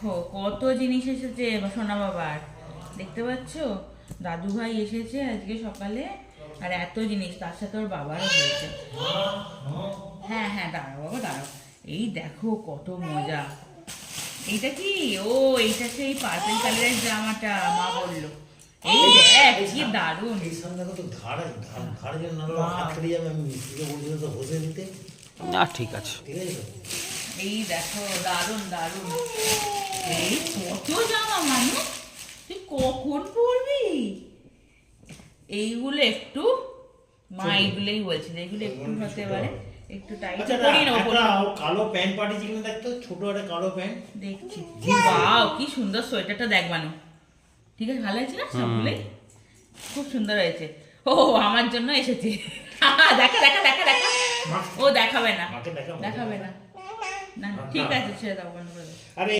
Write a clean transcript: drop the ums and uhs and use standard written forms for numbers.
দেখো কত জিনিস এসেছে সোনা বাবার, দেখতে পাচ্ছ? দাদু ভাই এসেছে আজকে সকালে, আর এত জিনিস, তার সাথে ওর বাবারও হয়েছে। হ্যাঁ হ্যাঁ, দাঁড়াও বাবা দাঁড়াও। এই দেখো কত মজা। এইটা কি? ও এইটা সেই পার্পল কালারের জামাটা মা বললো। এই দেখ কি দারুণ। এই সামনে তো ধার ধার যেন না হাত কেটে যাবে, আমি মিস্ত্রিকে বলছিলাম তো বসে নিতে। না ঠিক আছে। ঠিক আছে তো? এই দেখো দারুণ দারুণ। এই কত জামা মানুষ, তুই কখন পরবি? এইগুলো একটু মা এইগুলোই বলছিল, এইগুলো একটু হতে পারে একটু টাইট আচ্ছা, করি নেবো। একটা কালো প্যান্ট পাঠিয়েছি কিনা দেখতো, ছোট একটা কালো প্যান্ট। দেখছি। বাও কি সুন্দর সোয়েটারটা দেখ বানু। ঠিক আছে, ভালো হয়েছে না সবগুলোই? খুব সুন্দর হয়েছে। ও আমার জন্য এসেছে। দেখা দেখা দেখা দেখা। ও দেখাবে না, মাকে দেখাবো। দেখাবে না। না ঠিক আছে, ছেড়ে দাও, বন্ধ করে দাও। আরে